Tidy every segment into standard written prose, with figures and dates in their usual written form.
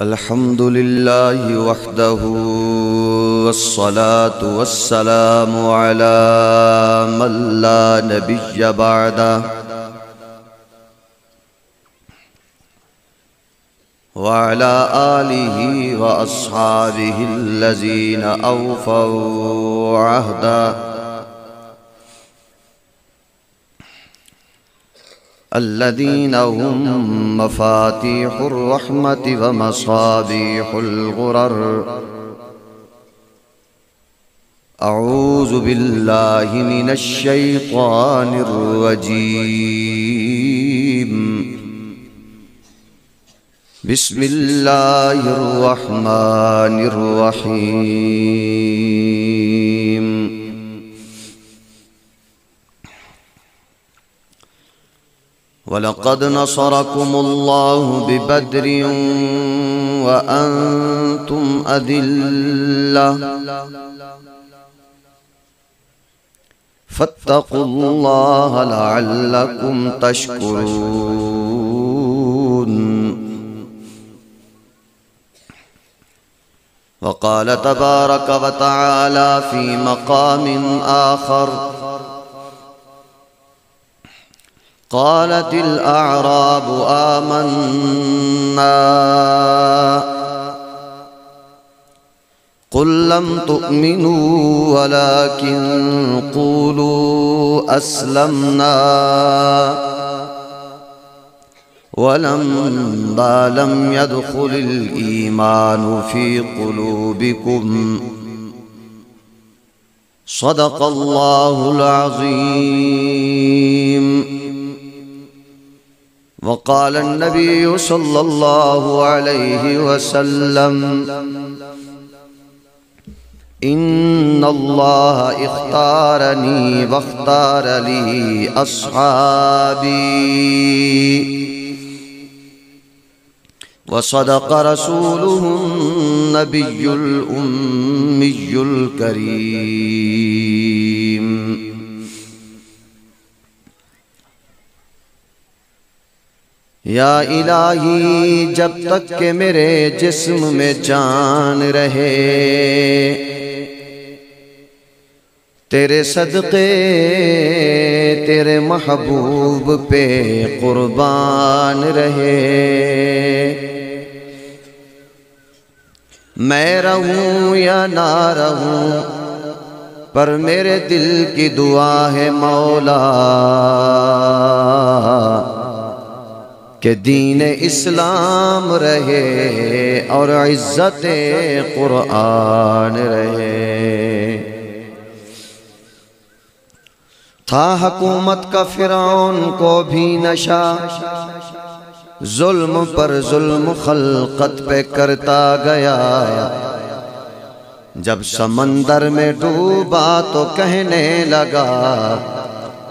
الحمد لله وحده والصلاة والسلام على من لا نبي بعده وعلى آله وأصحابه الذين أوفوا عهده الذين هم مفاتيح الرحمة ومصابيح الغرر. أعوذ بالله من الشيطان الرجيم. بسم الله الرحمن الرحيم. وَلَقَدْ نَصَرَكُمُ اللَّهُ بِبَدْرٍ وَأَنْتُمْ أَذِلَّةٌ فَاتَّقُوا اللَّهَ لَعَلَّكُمْ تَشْكُرُونَ. وقال تبارك وتعالى في مقام آخر: قالت الأعراب آمنا قل لم تؤمنوا ولكن قولوا أسلمنا ولما لم يدخل الإيمان في قلوبكم. صدق الله العظيم. وقال النبي صلى الله عليه وسلم: إن الله اختارني واختار لي أصحابي. وصدق رسوله النبي الأمي الكريم. یا الہی جب تک کہ میرے جسم میں جان رہے تیرے صدقے تیرے محبوب پہ قربان رہے. میں رہوں یا نہ رہوں پر میرے دل کی دعا ہے مولا کہ دین اسلام رہے اور عزت قرآن رہے. تھا حکومت کا فرعون کو بھی نشہ، ظلم پر ظلم خلقت پہ کرتا گیا. جب سمندر میں ڈوبا تو کہنے لگا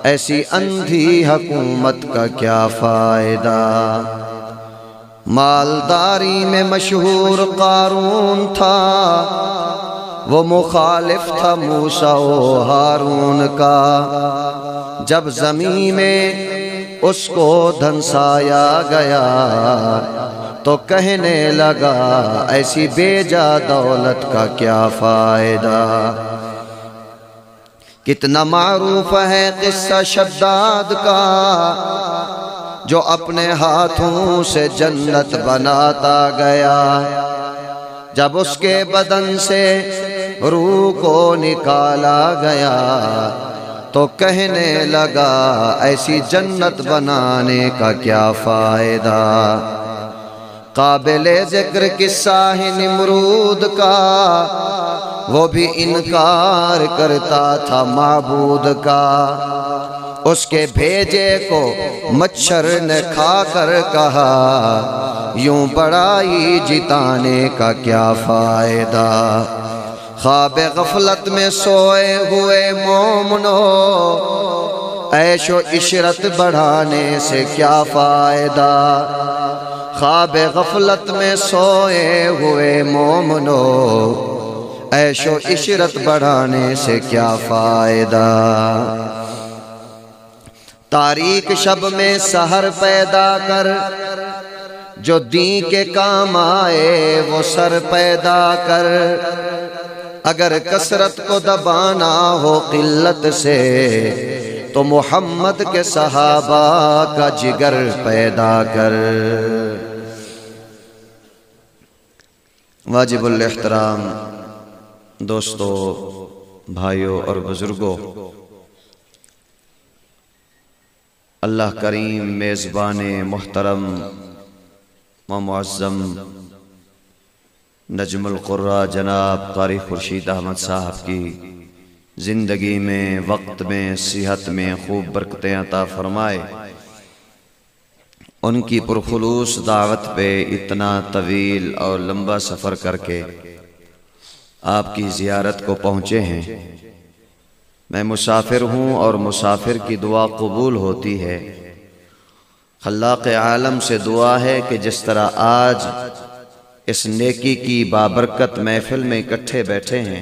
ایسی اندھی حکومت کا کیا فائدہ. مالداری میں مشہور قارون تھا، وہ مخالف تھا موسیٰ و ہارون کا. جب زمین میں اس کو دھنسایا گیا تو کہنے لگا ایسی بیجا دولت کا کیا فائدہ. کتنا معروف ہے قصہ شداد کا جو اپنے ہاتھوں سے جنت بناتا گیا. جب اس کے بدن سے روح کو نکالا گیا تو کہنے لگا ایسی جنت بنانے کا کیا فائدہ. قابل ذکر قصہ ہے نمرود کا، وہ بھی انکار کرتا تھا معبود کا. اس کے بھیجے کو مچھر نے کھا کر کہا یوں بڑائی جتانے کا کیا فائدہ. خواب غفلت میں سوئے ہوئے مومنو عیش و عشرت بڑھانے سے کیا فائدہ. خواب غفلت میں سوئے ہوئے مومنو عیش و عشرت بڑھانے سے کیا فائدہ. تاریک شب میں سحر پیدا کر جو دین کے کام آئے وہ سر پیدا کر، اگر کثرت کو دبانا ہو قلت سے تو محمد کے صحابہ کا جگر پیدا کر۔ واجب الاحترام دوستو، بھائیوں اور بزرگوں، اللہ کریم میزبان محترم و معظم نجم القراء جناب قاری خورشید احمد صاحب کی زندگی میں، وقت میں، صحت میں خوب برکتیں عطا فرمائے۔ ان کی پرخلوص دعوت پہ اتنا طویل اور لمبا سفر کر کے آپ کی زیارت کو پہنچے ہیں۔ میں مسافر ہوں اور مسافر کی دعا قبول ہوتی ہے۔ خلاق عالم سے دعا ہے کہ جس طرح آج اس نیکی کی بابرکت محفل میں اکٹھے بیٹھے ہیں،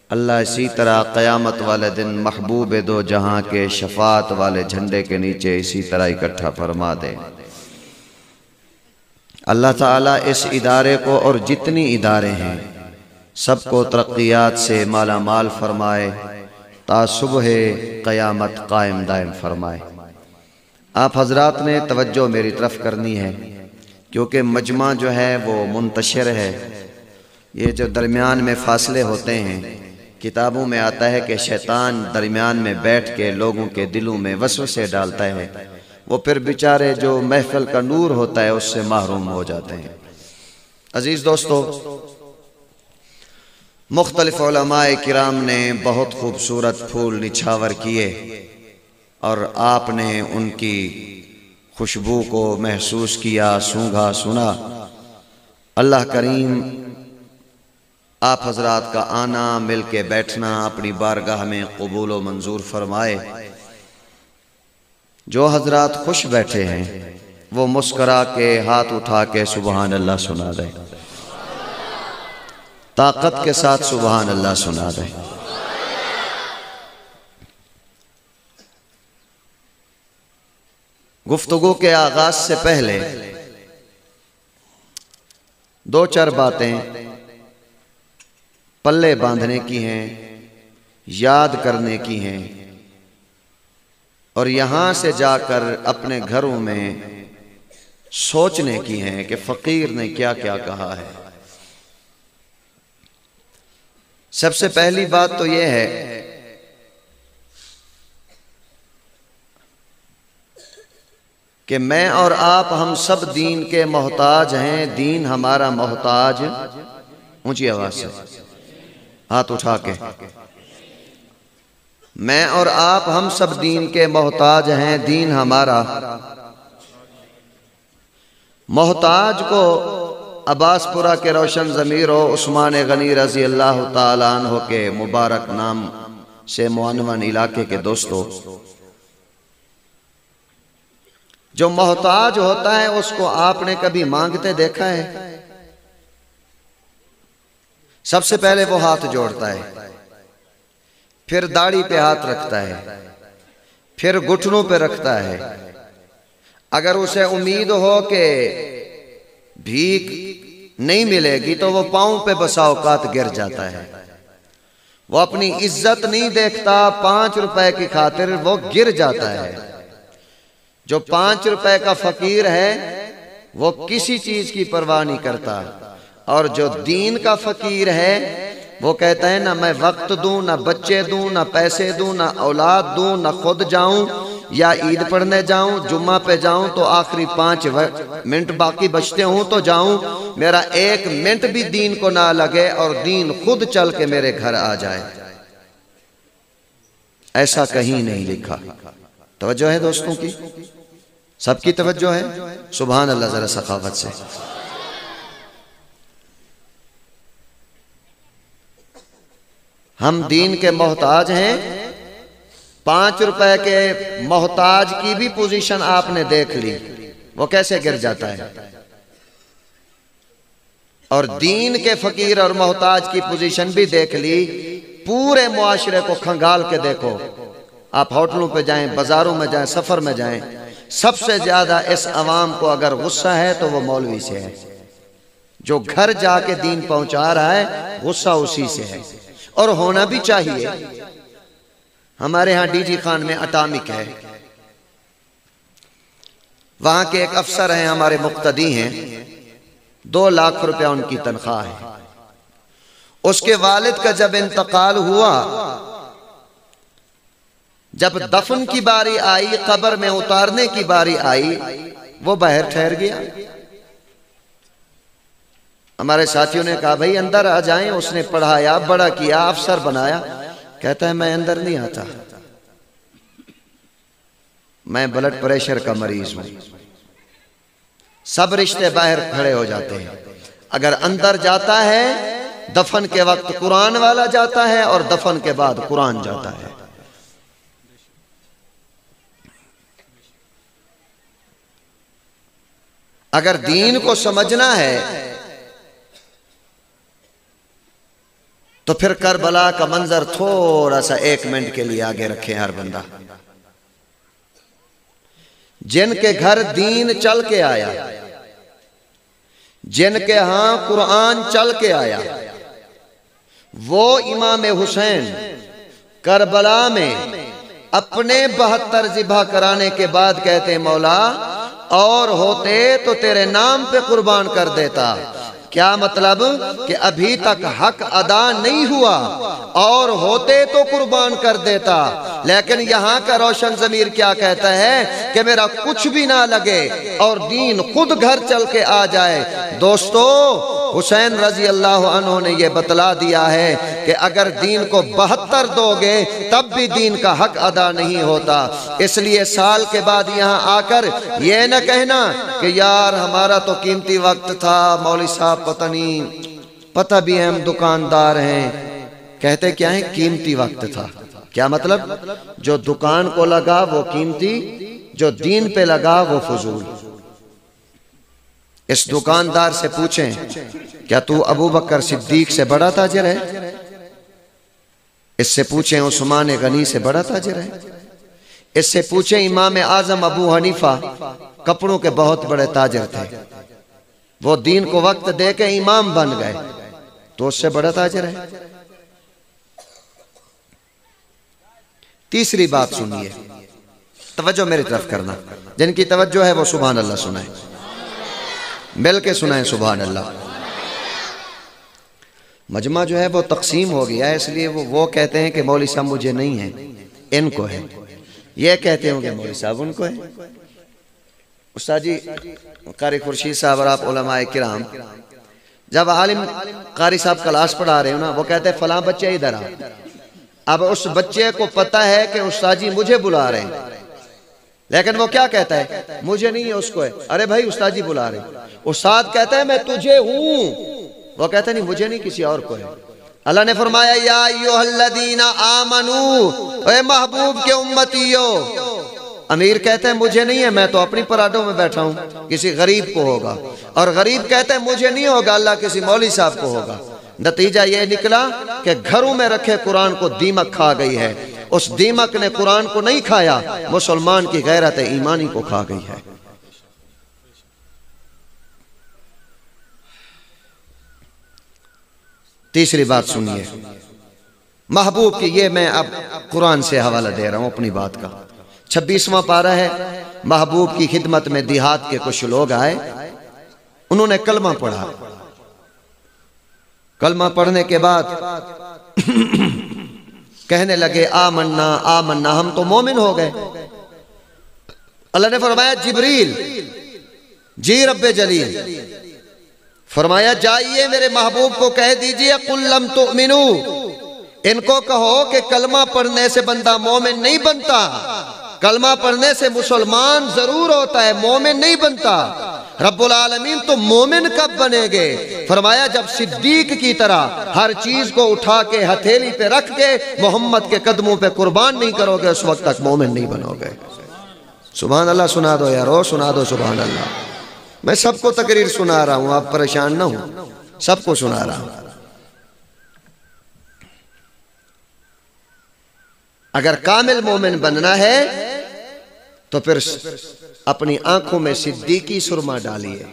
اللہ اسی طرح قیامت والے دن محبوب دو جہاں کے شفاعت والے جھنڈے کے نیچے اسی طرح اکٹھا فرما دے۔ اللہ تعالیٰ اس ادارے کو اور جتنی ادارے ہیں سب کو ترقیات سے مالا مال فرمائے، تا صبح قیامت قائم دائم فرمائے۔ آپ حضرات نے توجہ میری طرف کرنی ہے، کیونکہ مجمع جو ہے وہ منتشر ہے۔ یہ جو درمیان میں فاصلے ہوتے ہیں، کتابوں میں آتا ہے کہ شیطان درمیان میں بیٹھ کے لوگوں کے دلوں میں وسوسے ڈالتا ہے، وہ پھر بیچارے جو محفل کا نور ہوتا ہے اس سے محروم ہو جاتے ہیں۔ عزیز دوستو، مختلف علماء کرام نے بہت خوبصورت پھول نچھاور کیے اور آپ نے ان کی خوشبو کو محسوس کیا، سونگھا، سنا۔ اللہ کریم آپ حضرات کا آنا، مل کے بیٹھنا اپنی بارگاہ میں قبول و منظور فرمائے۔ جو حضرات خوش بیٹھے ہیں وہ مسکرا کے ہاتھ اٹھا کے سبحان اللہ سنا دیں، طاقت کے ساتھ سبحان اللہ سنا دیں۔ گفتگو کے آغاز سے پہلے دو چار باتیں پلے باندھنے کی ہیں، یاد کرنے کی ہیں، اور یہاں سے جا کر اپنے گھروں میں سوچنے کی ہیں کہ فقیر نے کیا کیا کہا ہے۔ سب سے پہلی بات تو یہ ہے کہ میں اور آپ ہم سب دین کے محتاج ہیں، دین ہمارا محتاج۔ اونچی آواز سے ہاتھ اٹھا کے، میں اور آپ ہم سب دین کے محتاج ہیں، دین ہمارا محتاج کو عباس پورہ کے روشن ضمیر و عثمان غنی رضی اللہ تعالیٰ عنہ کے مبارک نام سے معنون علاقے کے دوستو، جو محتاج ہوتا ہے اس کو آپ نے کبھی مانگتے دیکھا ہے؟ سب سے پہلے وہ ہاتھ جوڑتا ہے، پھر داڑھی پہ ہاتھ رکھتا ہے، پھر گھٹنوں پہ رکھتا ہے۔ اگر اسے امید ہو کہ بھیک نہیں ملے گی تو وہ پاؤں پہ بسا اوقات گر جاتا ہے۔ وہ اپنی عزت نہیں دیکھتا، 5 روپے کی خاطر وہ گر جاتا ہے۔ جو 5 روپے کا فقیر ہے وہ کسی چیز کی پرواہ نہیں کرتا، اور جو دین کا فقیر ہے وہ کہتا ہے نہ میں وقت دوں، نہ بچے دوں، نہ پیسے دوں، نہ اولاد دوں، نہ خود جاؤں یا عید پڑھنے جاؤں، جمعہ پہ جاؤں تو آخری 5 منٹ باقی بچتے ہوں تو جاؤں، میرا 1 منٹ بھی دین کو نہ لگے اور دین خود چل کے میرے گھر آ جائے۔ ایسا کہیں نہیں لکھا۔ توجہ ہے دوستوں کی؟ سب کی توجہ ہے؟ سبحان اللہ ذرا سخاوت سے۔ ہم دین کے محتاج ہیں، 5 روپے کے محتاج کی بھی پوزیشن آپ نے دیکھ لی، وہ کیسے گر جاتا ہے، اور دین کے فقیر اور محتاج کی پوزیشن بھی دیکھ لی۔ پورے معاشرے کو کھنگال کے دیکھو، آپ ہوٹلوں پہ جائیں، بازاروں میں جائیں، سفر میں جائیں، سب سے زیادہ اس عوام کو اگر غصہ ہے تو وہ مولوی سے ہے، جو گھر جا کے دین پہنچا رہا ہے غصہ اسی سے ہے، اور ہونا بھی چاہیے۔ ہمارے ہاں ڈی جی خان میں اٹامک ہے، وہاں کے ایک افسر ہیں، ہمارے مقتدی ہیں، 2 لاکھ روپیہ ان کی تنخواہ ہے۔ اس کے والد کا جب انتقال ہوا، جب دفن کی باری آئی، قبر میں اتارنے کی باری آئی، وہ باہر ٹھہر گیا۔ ہمارے ساتھیوں نے کہا بھائی اندر آ جائیں، اس نے پڑھایا، بڑا کیا، افسر بنایا۔ کہتا ہے میں اندر نہیں آتا، میں بلڈ پریشر کا مریض ہوں۔ سب رشتے باہر کھڑے ہو جاتے ہیں۔ اگر اندر جاتا ہے دفن کے وقت قرآن والا جاتا ہے، اور دفن کے بعد قرآن جاتا ہے۔ اگر دین کو سمجھنا ہے تو پھر کربلا کا منظر تھوڑا سا 1 منٹ کے لیے آگے رکھیں ہر بندہ۔ جن کے گھر دین چل کے آیا، جن کے ہاں قرآن چل کے آیا، وہ امام حسین کربلا میں اپنے 72 ذبح کرانے کے بعد کہتے ہیں مولا اور ہوتے تو تیرے نام پہ قربان کر دیتا۔ کیا مطلب کہ ابھی تک حق ادا نہیں ہوا، اور ہوتے تو قربان کر دیتا۔ لیکن یہاں کا روشن ضمیر کیا کہتا ہے کہ میرا کچھ بھی نہ لگے اور دین خود گھر چل کے آ جائے۔ دوستو حسین رضی اللہ عنہ نے یہ بتلا دیا ہے کہ اگر دین کو 72 دو گے تب بھی دین کا حق ادا نہیں ہوتا۔ اس لیے سال کے بعد یہاں آ کر یہ نہ کہنا کہ یار ہمارا تو قیمتی وقت تھا، مولوی صاحب پتہ نہیں، پتہ بھی ہم دکاندار ہیں۔ کہتے کیا ہیں؟ قیمتی وقت تھا۔ کیا مطلب؟ جو دکان کو لگا وہ قیمتی، جو دین پہ لگا وہ فضول۔ اس دکاندار سے پوچھیں کیا تو ابو بکر صدیق سے بڑا تاجر ہے؟ اس سے پوچھیں عثمان غنی سے بڑا تاجر ہے؟ اس سے پوچھیں امام اعظم ابو حنیفہ کپڑوں کے بہت بڑے تاجر تھے، وہ دین کو وقت دے کے امام بن گئے، تو اس سے بڑا تاجر ہے؟ تیسری بات سنیے، توجہ میری طرف کرنا، جن کی توجہ ہے وہ سبحان اللہ سنائیں، مل کے سنائیں سبحان اللہ۔ مجمع جو ہے وہ تقسیم ہو گیا ہے، اس لیے وہ کہتے ہیں کہ مولوی صاحب مجھے نہیں ہے، ان کو ہے، یہ کہتے ہوں کہ مولوی صاحب ان کو ہے۔ استاد جی قاری خورشید صاحب اور آپ علماء کرام جب عالم قاری صاحب کلاس پڑھا رہے ہو نا، وہ کہتے ہیں فلاں بچے ادھر آ۔ اب اس بچے کو پتہ ہے کہ استاد جی مجھے بلا رہے ہیں، لیکن وہ کیا کہتا ہے؟ مجھے نہیں ہے، اس کو ہے۔ ارے بھائی استاد جی بلا رہے ہیں۔ استاد کہتا ہے میں تجھے ہوں، وہ کہتا ہے نہیں مجھے نہیں، کسی اور کو ہے۔ اللہ نے فرمایا یا ایھا الذین آمنو، اے محبوب کے امتیو۔ امیر کہتا ہے مجھے نہیں ہے، میں تو اپنی پراٹھوں میں بیٹھا ہوں، کسی غریب کو ہوگا، اور غریب کہتا ہے مجھے نہیں ہوگا، اللہ کسی مولوی صاحب کو ہوگا۔ نتیجہ یہ نکلا کہ گھروں میں رکھے قرآن کو دیمک کھا گئی ہے، اس دیمک نے قرآن کو نہیں کھایا، مسلمان کی غیرت ایمانی کو کھا گئی ہے۔ تیسری بات سنیے، محبوب کی، یہ میں اب قرآن سے حوالہ دے رہا ہوں اپنی بات کا، 26واں پارہ ہے۔ محبوب کی خدمت میں دیہات کے کچھ لوگ آئے، انہوں نے کلمہ پڑھا، کلمہ پڑھنے کے بعد کہنے لگے آمنا آمنا، ہم تو مومن ہو گئے۔ اللہ نے فرمایا جبریل جی رب جلیل، فرمایا جائیے میرے محبوب کو کہہ دیجئے قل لم تؤمنو، ان کو کہو کہ کلمہ پڑھنے سے بندہ مومن نہیں بنتا، کلمہ پڑھنے سے مسلمان ضرور ہوتا ہے، مومن نہیں بنتا۔ رب العالمین تو مومن کب بنے گے؟ فرمایا جب صدیق کی طرح ہر چیز کو اٹھا کے ہتھیلی پہ رکھ کے محمد کے قدموں پہ قربان نہیں کرو گے، اس وقت تک مومن نہیں بنو گے۔ سبحان اللہ سنا دو یارو، سنا دو سبحان اللہ۔ میں سب کو تقریر سنا رہا ہوں، آپ پریشان نہ ہوں، سب کو سنا رہا ہوں۔ اگر کامل مومن بننا ہے تو پھر اپنی آنکھوں میں صدیقی سرما ڈالیے۔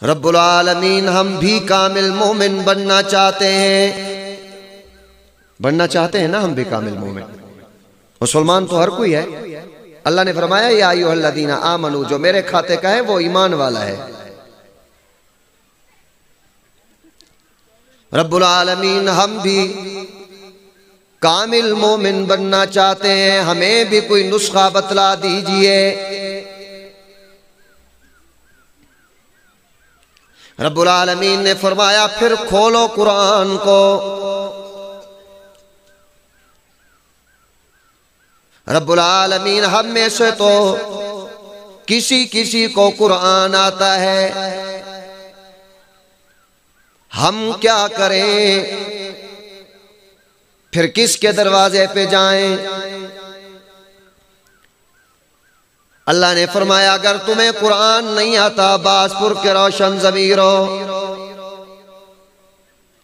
رب العالمین ہم بھی کامل مومن بننا چاہتے ہیں نا، ہم بھی کامل مومن۔ مسلمان تو ہر کوئی ہے۔ اللہ نے فرمایا یا ایھا الذین آمنو، جو میرے کھاتے کا ہے وہ ایمان والا ہے۔ رب العالمین ہم بھی کامل مومن بننا چاہتے ہیں، ہمیں بھی کوئی نسخہ بتلا دیجئے۔ رب العالمین نے فرمایا پھر کھولو قرآن کو۔ رب العالمین ہم میں سے تو کسی کو قرآن آتا ہے، ہم کیا کریں؟ پھر کس کے دروازے پہ جائیں؟ اللہ نے فرمایا اگر تمہیں قرآن نہیں آتا بازپور کے روشن ضمیرو،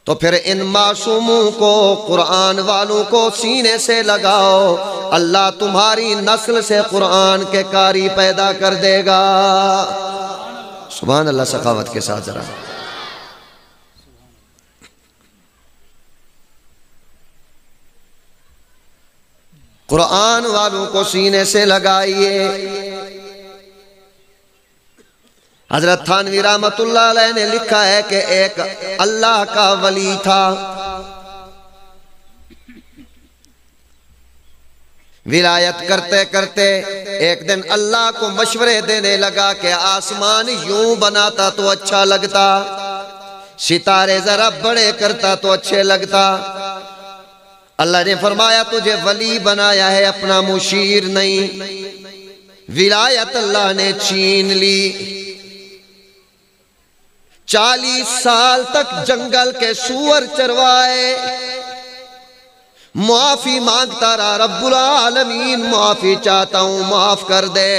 تو پھر ان معصوموں کو، قرآن والوں کو سینے سے لگاؤ، اللہ تمہاری نسل سے قرآن کے قاری پیدا کر دے گا۔ سبحان اللہ، سخاوت کے ساتھ ذرا۔ قرآن والوں کو سینے سے لگائیے۔ حضرت تھانوی رحمت اللہ علیہ نے لکھا ہے کہ ایک اللہ کا ولی تھا، ولایت کرتے کرتے ایک دن اللہ کو مشورے دینے لگا کہ آسمان یوں بناتا تو اچھا لگتا، ستارے ذرا بڑے کرتا تو اچھے لگتا۔ اللہ نے فرمایا تجھے ولی بنایا ہے، اپنا مشیر نہیں۔ ولایت اللہ نے چھین لی۔ 40 سال تک جنگل کے سور چروائے، معافی مانگتا رہا، رب العالمین معافی چاہتا ہوں، معاف کر دے۔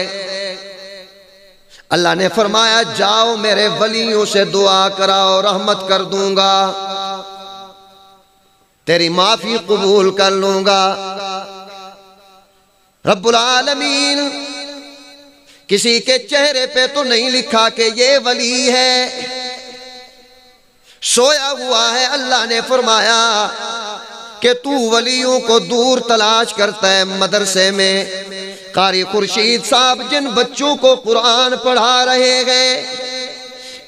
اللہ نے فرمایا جاؤ میرے ولیوں سے دعا کراؤ، رحمت کر دوں گا، تیری معافی قبول کر لوں گا۔ رب العالمین کسی کے چہرے پہ تو نہیں لکھا کہ یہ ولی ہے، سویا ہوا ہے۔ اللہ نے فرمایا کہ تو ولیوں کو دور تلاش کرتا ہے۔ مدرسے میں قاری خورشید صاحب جن بچوں کو قرآن پڑھا رہے ہیں،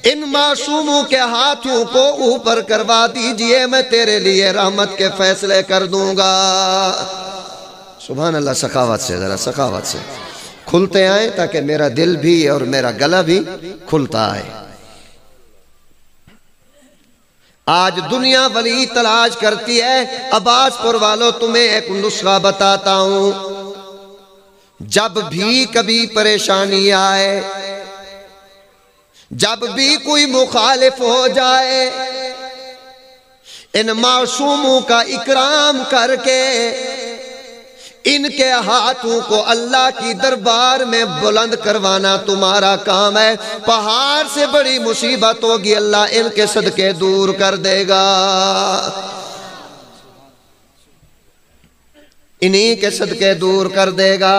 ان معصوموں کے ہاتھوں کو اوپر کروا دیجئے، میں تیرے لیے رحمت کے فیصلے کر دوں گا۔ سبحان اللہ، سخاوت سے ذرا، سخاوت سے کھلتے آئیں تاکہ میرا دل بھی اور میرا گلا بھی کھلتا آئے۔ آج دنیا ولی تلاش کرتی ہے۔ عباس پور والوں تمہیں ایک نسخہ بتاتا ہوں، جب بھی کبھی پریشانی آئے، جب بھی کوئی مخالف ہو جائے، ان معصوموں کا اکرام کر کے ان کے ہاتھوں کو اللہ کی دربار میں بلند کروانا تمہارا کام ہے۔ پہاڑ سے بڑی مصیبت ہوگی، اللہ ان کے صدقے دور کر دے گا، انہی کے صدقے دور کر دے گا۔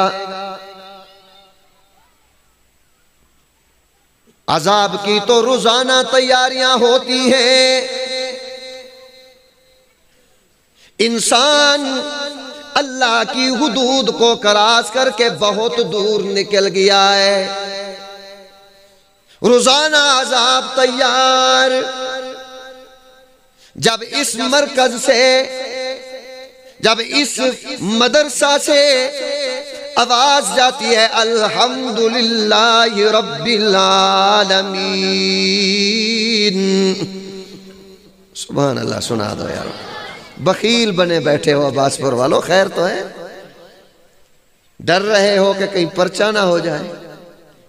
عذاب کی تو روزانہ تیاریاں ہوتی ہیں۔ انسان اللہ کی حدود کو کراس کر کے بہت دور نکل گیا ہے، روزانہ عذاب تیار۔ جب اس مرکز سے، جب اس مدرسہ سے آواز جاتی ہے الحمدللہ رب العالمین، سبحان اللہ، سنا دو یار۔ بخیل بنے بیٹھے ہو عباس پور والوں، خیر تو ہے؟ ڈر رہے ہو کہ کہیں پرچہ نہ ہو جائے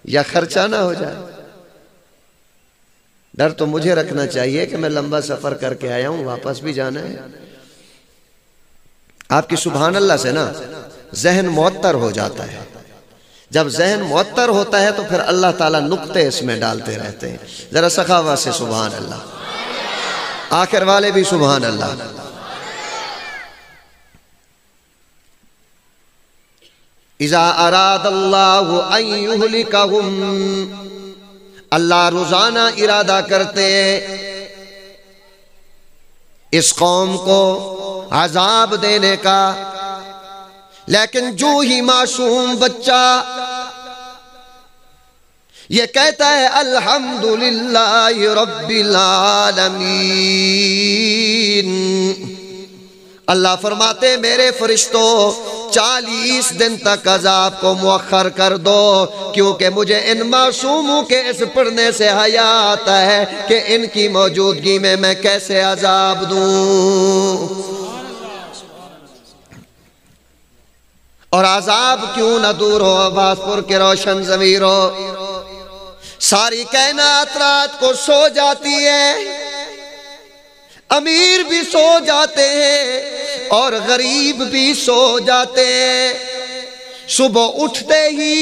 یا خرچہ نہ ہو جائے؟ ڈر تو مجھے رکھنا چاہیے کہ میں لمبا سفر کر کے آیا ہوں، واپس بھی جانا ہے۔ آپ کی سبحان اللہ سے نا ذہن معطر ہو جاتا ہے۔ جب ذہن معطر ہوتا ہے تو پھر اللہ تعالیٰ نقطے اس میں ڈالتے رہتے ہیں۔ ذرا سخاوت سے سبحان اللہ، آخر والے بھی سبحان اللہ۔ اذا اراد اللہ ان یہلکہم، اللہ روزانہ ارادہ کرتے اس قوم کو عذاب دینے کا، لیکن جو ہی معصوم بچہ یہ کہتا ہے الحمدللہ رب العالمین، اللہ فرماتے میرے فرشتوں 40 دن تک عذاب کو مؤخر کر دو، کیونکہ مجھے ان معصوموں کے اس پڑھنے سے حیا آتا ہے کہ ان کی موجودگی میں کیسے عذاب دوں۔ اور عذاب کیوں نہ دور ہو عباس پور کے روشن ضمیروں، ساری کائنات رات کو سو جاتی ہے، امیر بھی سو جاتے ہیں اور غریب بھی سو جاتے ہیں، صبح اٹھتے ہی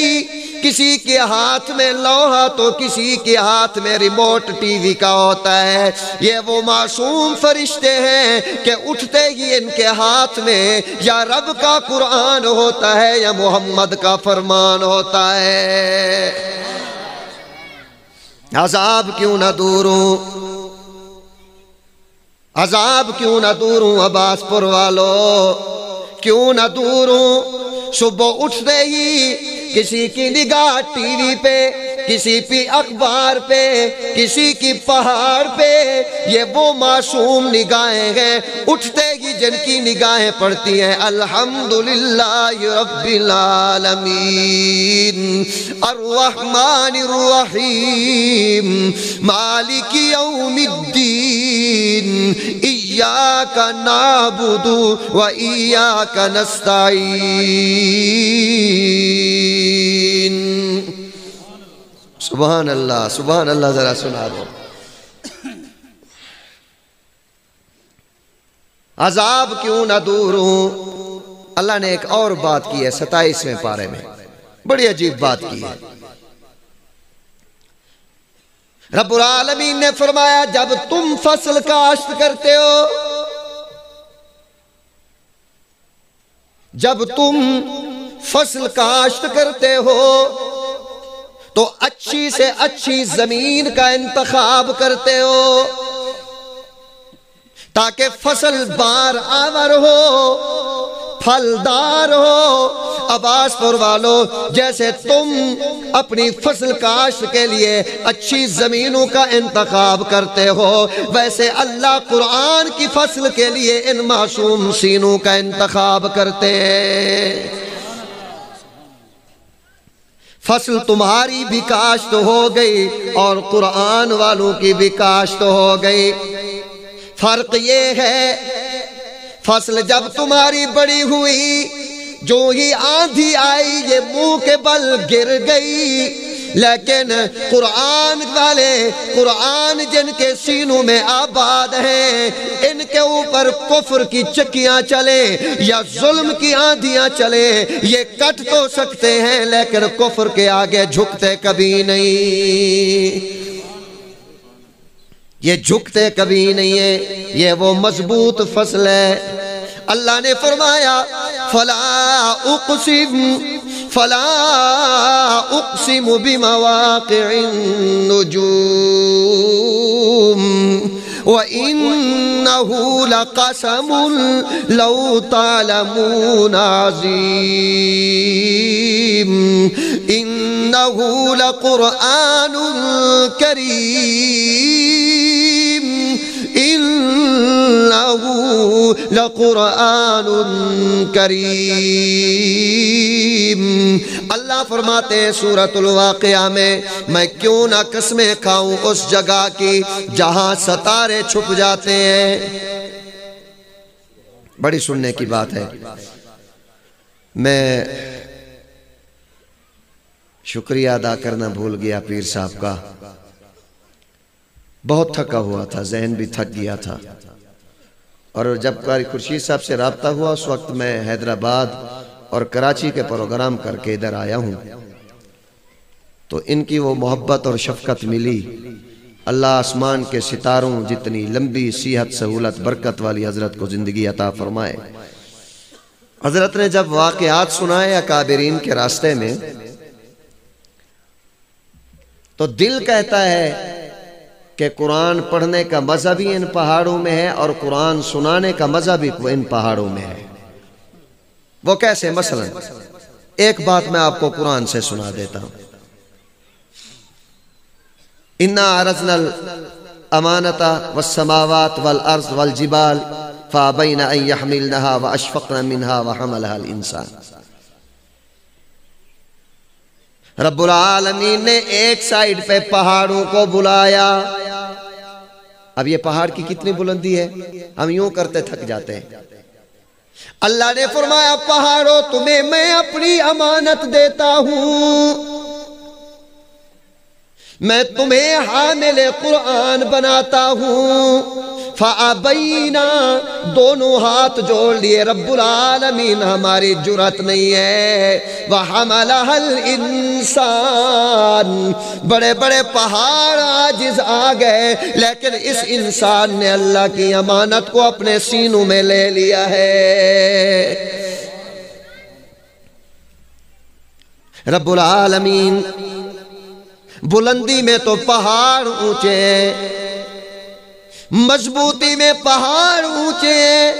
کسی کے ہاتھ میں لوہا تو کسی کے ہاتھ میں ریموٹ ٹی وی کا ہوتا ہے۔ یہ وہ معصوم فرشتے ہیں کہ اٹھتے ہی ان کے ہاتھ میں یا رب کا قرآن ہوتا ہے یا محمد کا فرمان ہوتا ہے۔ عذاب کیوں نہ دوروں، عذاب کیوں نہ دوروں عباس پور والو، کیوں نہ دوروں۔ صبح اٹھتے ہی کسی کی نگاہ ٹی وی پہ، کسی پہ اخبار پہ، کسی کی پہاڑ پہ، یہ وہ معصوم نگاہیں ہیں اٹھتے ہی جن کی نگاہیں پڑتی ہیں الحمدللہ رب العالمین الرحمن الرحیم مالک یوم الدین ایاک نعبد و ایاک نستعین۔ سبحان اللہ، سبحان اللہ، ذرا سنا دو۔ عذاب کیوں نہ دور ہوں۔ اللہ نے ایک اور بات کی ہے 27ویں پارے میں، بڑی عجیب بات کی ہے۔ رب العالمین نے فرمایا جب تم فصل کاشت کرتے ہو، جب تم فصل کاشت کرتے ہو تو اچھی سے اچھی زمین کا انتخاب کرتے ہو تاکہ فصل بار آور ہو، پھلدار ہو۔ عباس پور والو، جیسے تم اپنی فصل کاشت کے لیے اچھی زمینوں کا انتخاب کرتے ہو، ویسے اللہ قرآن کی فصل کے لیے ان معصوم سینوں کا انتخاب کرتے ہیں۔ فصل تمہاری بھی کاشت ہو گئی اور قرآن والوں کی بھی کاشت ہو گئی۔ فرق یہ ہے فصل جب تمہاری بڑی ہوئی، جو ہی آندھی آئی یہ منہ کے بل گر گئی، لیکن قرآن والے، قرآن جن کے سینوں میں آباد ہیں، ان کے اوپر کفر کی چکیاں چلیں یا ظلم کی آندھیاں چلیں، یہ کٹ تو سکتے ہیں لیکن کفر کے آگے جھکتے کبھی نہیں، یہ جھکتے کبھی نہیں ہے، یہ وہ مضبوط فصل ہے۔ اللہ نے فرمایا فلا اقسم بمواقع النجوم وَإِنَّهُ لَقَسَمٌ لَوْ تَعْلَمُونَ عَظِيمٌ إِنَّهُ لَقُرْآنٌ كَرِيمٌ إِنَّهُ لَقُرْآنٌ کریم۔ اللہ فرماتے ہیں سورۃ الواقعہ میں کیوں نہ قسمیں کھاؤں اس جگہ کی جہاں ستارے چھپ جاتے ہیں۔ بڑی سننے کی بات ہے۔ میں شکریہ ادا کرنا بھول گیا پیر صاحب کا، بہت تھکا ہوا تھا، ذہن بھی تھک گیا تھا، اور جب قاری خورشید صاحب سے رابطہ ہوا اس وقت میں حیدرآباد اور کراچی کے پروگرام کر کے ادھر آیا ہوں، تو ان کی وہ محبت اور شفقت ملی۔ اللہ آسمان کے ستاروں جتنی لمبی صحت سہولت برکت والی حضرت کو زندگی عطا فرمائے، حضرت نے جب واقعات سنائے اکابرین کے راستے میں تو دل کہتا ہے کہ قرآن پڑھنے کا مزہ بھی ان پہاڑوں میں ہے اور قرآن سنانے کا مزہ بھی ان پہاڑوں میں ہے۔ وہ کیسے؟ مثلا ایک بات میں آپ کو قرآن سے سنا دیتا ہوں۔ اِنَّا عَرَضْنَا الْأَمَانَةَ وَالسَّمَاوَاتِ وَالْأَرْضِ وَالْجِبَالِ فَأَبَيْنَ أَن يَحْمِلْنَهَا وَأَشْفَقْنَ مِنْهَا وَحَمَلَهَا الْإِنسَانُ۔ رب العالمین نے ایک سائیڈ پہ پہاڑوں کو بلایا۔ اب یہ پہاڑ کی کتنی بلندی ہے، ہم یوں کرتے تھک جاتے ہیں۔ اللہ نے فرمایا پہاڑوں تمہیں میں اپنی امانت دیتا ہوں، میں تمہیں حامل قرآن بناتا ہوں۔ فَأَبَيْنَا، دونوں ہاتھ جوڑ لیے رب العالمین، ہماری جرأت نہیں ہے۔ وَحَمَلَهَا الْإِنسَانُ، بڑے بڑے پہاڑ عاجز آ گئے، لیکن اس انسان نے اللہ کی امانت کو اپنے سینوں میں لے لیا ہے۔ رب العالمین بلندی میں تو پہاڑ اونچے ہیں، مضبوطی میں پہاڑ اونچے ہیں،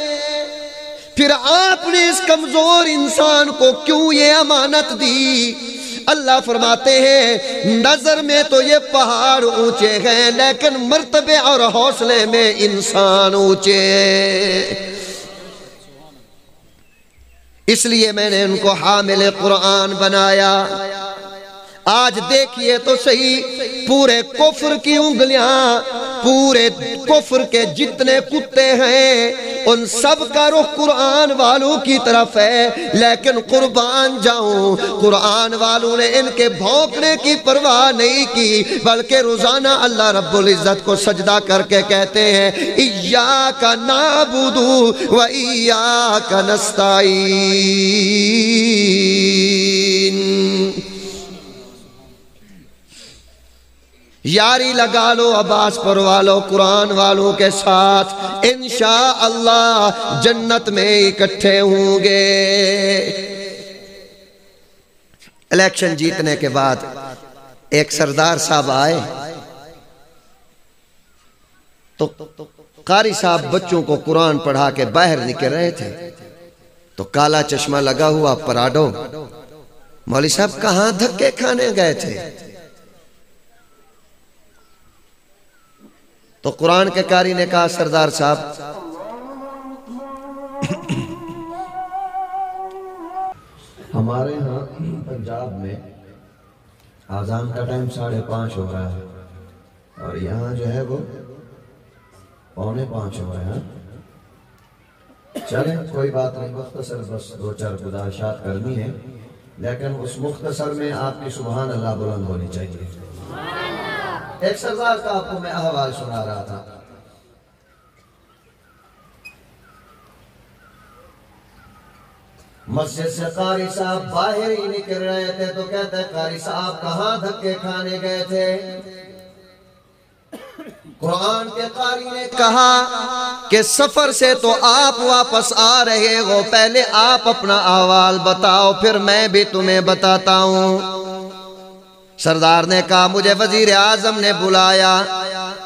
پھر آپ نے اس کمزور انسان کو کیوں یہ امانت دی؟ اللہ فرماتے ہیں نظر میں تو یہ پہاڑ اونچے ہیں، لیکن مرتبے اور حوصلے میں انسان اونچے ہیں، اس لیے میں نے ان کو حامل قرآن بنایا۔ آج دیکھیے تو صحیح، پورے کفر کی انگلیاں، پورے کفر کے جتنے کتے ہیں ان سب کا رخ قرآن والوں کی طرف ہے، لیکن قربان جاؤں قرآن والوں نے ان کے بھونکنے کی پرواہ نہیں کی، بلکہ روزانہ اللہ رب العزت کو سجدہ کر کے کہتے ہیں ایاک نعبد و ایاک نستعین۔ یاری لگا لو عباس پر والو قرآن والوں کے ساتھ، انشاءاللہ جنت میں اکٹھے ہوں گے۔ الیکشن جیتنے کے بعد ایک سردار صاحب آئے تو قاری صاحب بچوں کو قرآن پڑھا کے باہر نکل رہے تھے، تو کالا چشمہ لگا ہوا پراڈو، مولوی صاحب کہاں دھکے کھانے گئے تھے؟ تو قرآن کے قاری نے کہا سردار صاحب ہمارے ہاں پنجاب میں آذان کا ٹائم 5:30 ہو رہا ہے اور یہاں جو ہے وہ 4:45 ہو رہا ہے۔ چلیں کوئی بات نہیں، مختصر بس 2-4 گزارشات کرنی ہے، لیکن اس مختصر میں آپ کی سبحان اللہ بلند ہونی چاہیے۔ ایک سردار کا آپ کو میں احوال سنا رہا تھا۔ مسجد سے قاری صاحب باہر ہی نکل رہے تھے تو کہتے ہیں قاری صاحب کہاں دھکے کھانے گئے تھے؟ قرآن کے قاری نے کہا کہ سفر سے تو آپ واپس آ رہے ہو، پہلے آپ اپنا احوال بتاؤ پھر میں بھی تمہیں بتاتا ہوں۔ سردار نے کہا مجھے وزیر اعظم نے بلایا،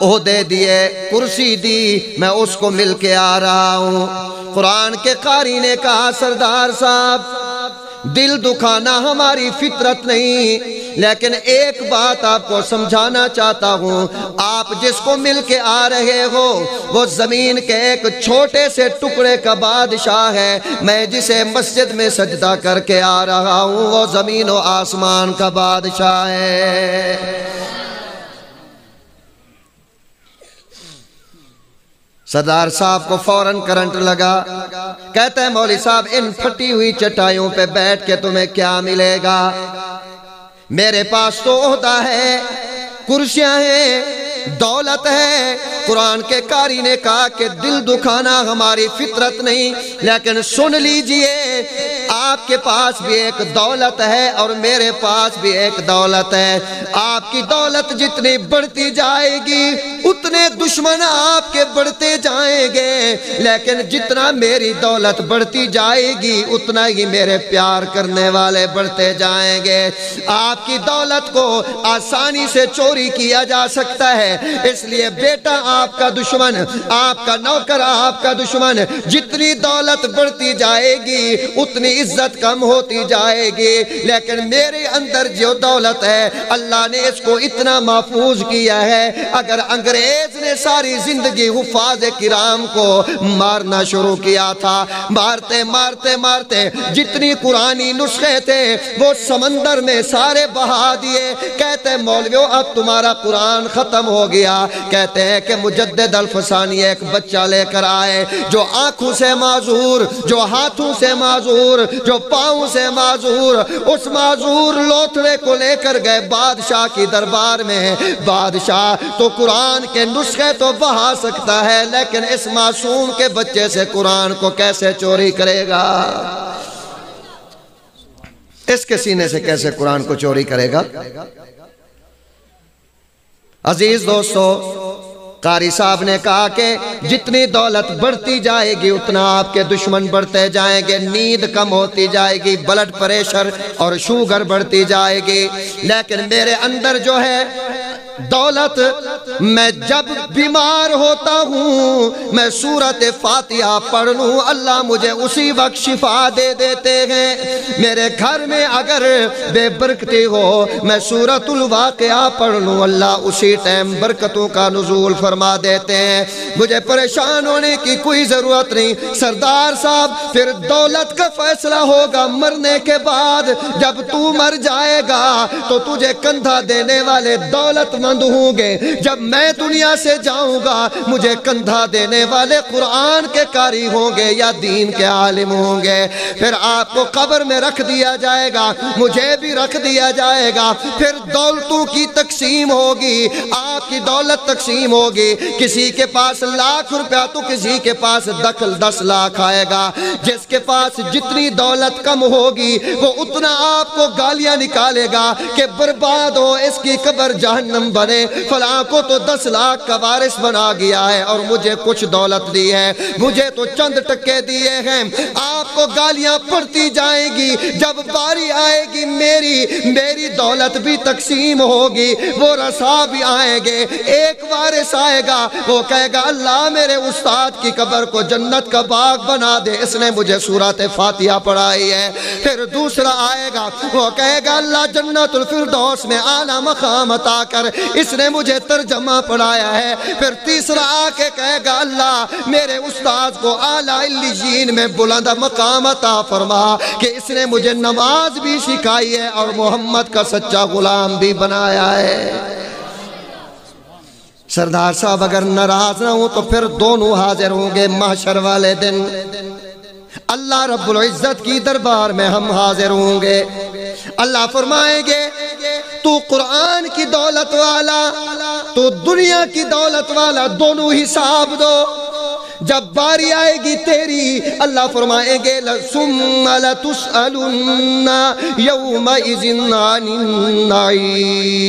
عہدے دیے، کرسی دی، میں اس کو مل کے آ رہا ہوں۔ قرآن کے قاری نے کہا سردار صاحب دل دکھانا ہماری فطرت نہیں، لیکن ایک بات آپ کو سمجھانا چاہتا ہوں، آپ جس کو مل کے آ رہے ہو وہ زمین کے ایک چھوٹے سے ٹکڑے کا بادشاہ ہے، میں جسے مسجد میں سجدہ کر کے آ رہا ہوں وہ زمین و آسمان کا بادشاہ ہے۔ سردار صاحب کو فوراً کرنٹ لگا، کہتے ہیں مولوی صاحب ان پھٹی ہوئی چٹائیوں پہ بیٹھ کے تمہیں کیا ملے گا؟ میرے پاس تو عہدہ ہے، کرسیاں ہیں، دولت ہے۔ قرآن کے قاری نے کہا کہ دل دکھانا ہماری فطرت نہیں، لیکن سن لیجئے آپ کے پاس بھی ایک دولت ہے اور میرے پاس بھی ایک دولت ہے۔ آپ کی دولت جتنی بڑھتی جائے گی اتنے دشمن آپ کے بڑھتے جائیں گے، لیکن جتنا میری دولت بڑھتی جائے گی اتنا ہی میرے پیار کرنے والے بڑھتے جائیں گے۔ آپ کی دولت کو آسانی سے چوری کیا جا سکتا ہے، اس لیے بیٹا آپ کا دشمن، آپ کا نوکر آپ کا دشمن، جتنی دولت بڑھتی جائے گی اتنی عزت کم ہوتی جائے گی، لیکن میرے اندر جو دولت ہے اللہ نے اس کو اتنا محفوظ کیا ہے۔ اگر انگریز نے ساری زندگی حفاظ کرام کو مارنا شروع کیا تھا، مارتے مارتے مارتے جتنی قرآنی نسخے تھے وہ سمندر میں سارے بہا دیے۔ کہتے ہیں مولویوں اب تمہارا قرآن ختم ہو گیا۔ کہتے ہیں کہ مجدد الفسانی ایک بچہ لے کر آئے جو آنکھوں سے معذور، جو ہاتھوں سے معذور، جو پاؤں سے معذور، اس معذور لوتھڑے کو لے کر گئے بادشاہ کی دربار میں۔ بادشاہ تو قرآن کے نسخے تو بہا سکتا ہے لیکن اس معصوم کے بچے سے قرآن کو کیسے چوری کرے گا؟ اس کے سینے سے کیسے قرآن کو چوری کرے گا؟ عزیز دوستو، قاری صاحب نے کہا کہ جتنی دولت بڑھتی جائے گی اتنا آپ کے دشمن بڑھتے جائیں گے، نیند کم ہوتی جائے گی، بلڈ پریشر اور شوگر بڑھتی جائے گی، لیکن میرے اندر جو ہے دولت، میں جب بیمار ہوتا ہوں میں سورۃ فاتحہ پڑھ لوں اللہ مجھے اسی وقت شفا دے دیتے ہیں۔ میرے گھر میں اگر بے برکتی ہو میں سورۃ الواقعہ پڑھ لوں اللہ اسی ٹائم برکتوں کا نزول فرما دیتے ہیں۔ مجھے پریشان ہونے کی کوئی ضرورت نہیں۔ سردار صاحب پھر دولت کا فیصلہ ہوگا مرنے کے بعد، جب تو مر جائے گا تو تجھے کندھا دینے والے دولت مند ہوں گے، جب میں دنیا سے جاؤں گا مجھے کندھا دینے والے قرآن کے قاری ہوں گے یا دین کے عالم ہوں گے۔ پھر آپ کو قبر میں رکھ دیا جائے گا، مجھے بھی رکھ دیا جائے گا، پھر دولتوں کی تقسیم ہوگی، آپ کی دولت تقسیم ہوگی، کسی کے پاس 1,00,000 روپیہ تو کسی کے پاس 10 لاکھ آئے گا۔ جس کے پاس جتنی دولت کم ہوگی وہ اتنا آپ کو گالیاں نکالے گا کہ برباد ہو، اس کی قبر جہنم بنے، فلاں کو تو 10 لاکھ کا وارث بنا گیا ہے اور مجھے کچھ دولت دی ہے، مجھے تو چند ٹکے دیے ہیں۔ آپ کو گالیاں پڑتی جائیں گی، جب باری آئے گی میری دولت بھی تقسیم ہوگی، وہ رسا بھی آئیں گے۔ ایک وارث آئے گا وہ کہے گا اللہ میرے استاد کی قبر کو جنت کا باغ بنا دے، اس نے مجھے سورۃ فاتحہ پڑھائی ہے۔ پھر دوسرا آئے گا وہ کہے گا اللہ جنت الفردوس میں اعلیٰ مقام عطا کر، اس نے مجھے ترجمہ پڑھایا ہے۔ پھر تیسرا آ کے کہے گا اللہ میرے استاد کو اعلیٰ علیین میں بلند مقام عطا فرما کہ اس نے مجھے نماز بھی سکھائی ہے اور محمد کا سچا غلام بھی بنایا ہے۔ سردار صاحب اگر ناراض نہ ہوں تو پھر دونوں حاضر ہوں گے محشر والے دن، اللہ رب العزت کی دربار میں ہم حاضر ہوں گے۔ اللہ فرمائیں گے تو قرآن کی دولت والا تو دنیا کی دولت والا دونوں حساب دو۔ جب باری آئے گی تیری اللہ فرمائیں گے ثم لتسألن یومئذ عن النعیم،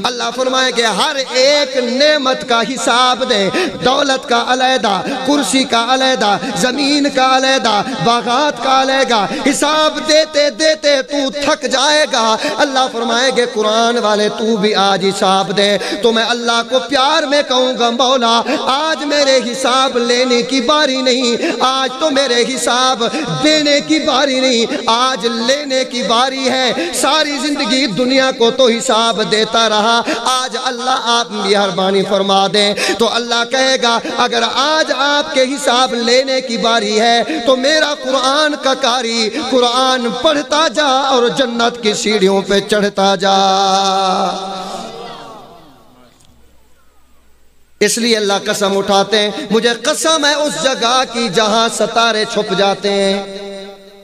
اللہ فرمائیں گے ہر ایک نعمت کا حساب دیں، دولت کا علیحدہ، کرسی کا علیحدہ، زمین کا علیحدہ، باغات کا علیحدہ، حساب دیتے دیتے تو تھک جائے گا۔ اللہ فرمائیں گے قرآن والے تو بھی آج حساب دے، تو میں اللہ کو پیار میں کہوں گا مولا آج میرے حساب لینے کی باری نہیں، آج تو میرے حساب دینے کی باری نہیں، آج لینے کی باری ہے۔ ساری زندگی دنیا کو تو حساب دیتا رہا، آج اللہ آپ مہربانی فرما دیں۔ تو اللہ کہے گا اگر آج آپ کے حساب لینے کی باری ہے تو میرا قرآن کا قاری قرآن پڑھتا جا اور جنت کی سیڑھیوں پہ چڑھتا جا۔ اس لیے اللہ قسم اٹھاتے ہیں، مجھے قسم ہے اس جگہ کی جہاں ستارے چھپ جاتے ہیں۔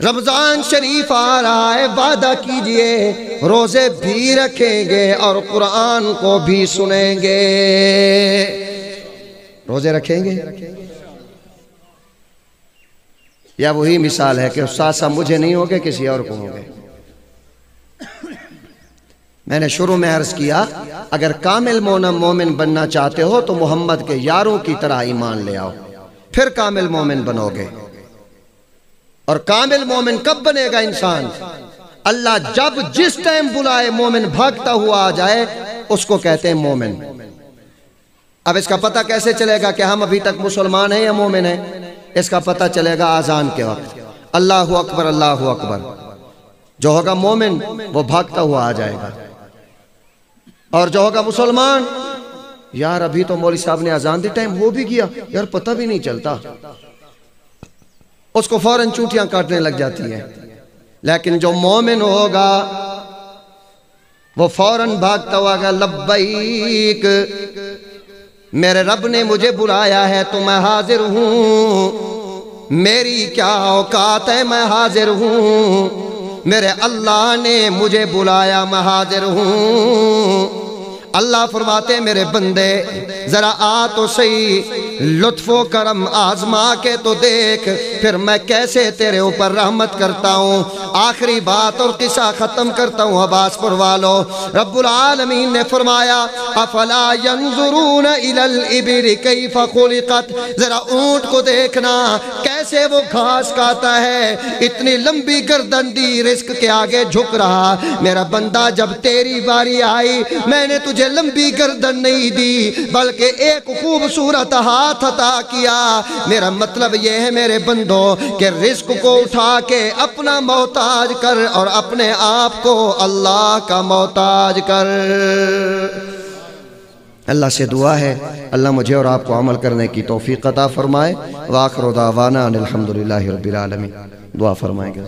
رمضان شریف آ رہا ہے، وعدہ کیجئے روزے بھی رکھیں گے اور قرآن کو بھی سنیں گے۔ روزے رکھیں گے یا وہی مثال ہے کہ استاد صاحب مجھے نہیں ہوگے کسی اور کو ہوگے؟ میں نے شروع میں عرض کیا اگر کامل مومن بننا چاہتے ہو تو محمد کے یاروں کی طرح ایمان لے آؤ، پھر کامل مومن بنو گے۔ اور کامل مومن کب بنے گا انسان؟ اللہ جب جس ٹائم بلائے مومن بھاگتا ہوا آ جائے، اس کو کہتے ہیں مومن۔ اب اس کا پتہ کیسے چلے گا کہ ہم ابھی تک مسلمان ہیں یا مومن ہیں؟ اس کا پتہ چلے گا آذان کے وقت، اللہ اکبر اللہ اکبر۔ جو ہوگا مومن وہ بھاگتا ہوا آ جائے گا، اور جو ہوگا مسلمان، یار ابھی تو مولوی صاحب نے اذان دی ٹائم ہو بھی گیا، یار پتہ بھی نہیں چلتا، اس کو فوراً چونٹیاں کاٹنے لگ جاتی ہیں۔ لیکن جو مومن ہوگا وہ فوراً بھاگتا ہوا گا، لبیک میرے رب نے مجھے بلایا ہے تو میں حاضر ہوں، میری کیا اوقات ہے میں حاضر ہوں، میرے اللہ نے مجھے بلایا میں حاضر ہوں۔ اللہ فرماتے میرے بندے ذرا آ تو صحیح، لطف و کرم آزما کے تو دیکھ، پھر میں کیسے تیرے اوپر رحمت کرتا ہوں۔ آخری بات اور قصہ ختم کرتا ہوں عباس پر والو، رب العالمین نے فرمایا افلا ينظرون الى الابل کیف خلقت، ذرا اونٹ کو دیکھنا کیسے وہ گھاس کھاتا ہے، اتنی لمبی گردن دی رزق کے آگے جھک رہا۔ میرا بندہ جب تیری باری آئی میں نے تجھے لمبی گردن نہیں دی بلکہ ایک خوبصورت ہاتھ عطا کیا۔ میرا مطلب یہ ہے میرے بندوں کہ رزق کو اٹھا کے اپنا محتاج کر اور اپنے آپ کو اللہ کا محتاج کر۔ اللہ سے دعا ہے اللہ مجھے اور آپ کو عمل کرنے کی توفیق عطا فرمائے۔ وآخر دعوانا ان الحمدللہ رب العالمین۔ دعا فرمائیں گے۔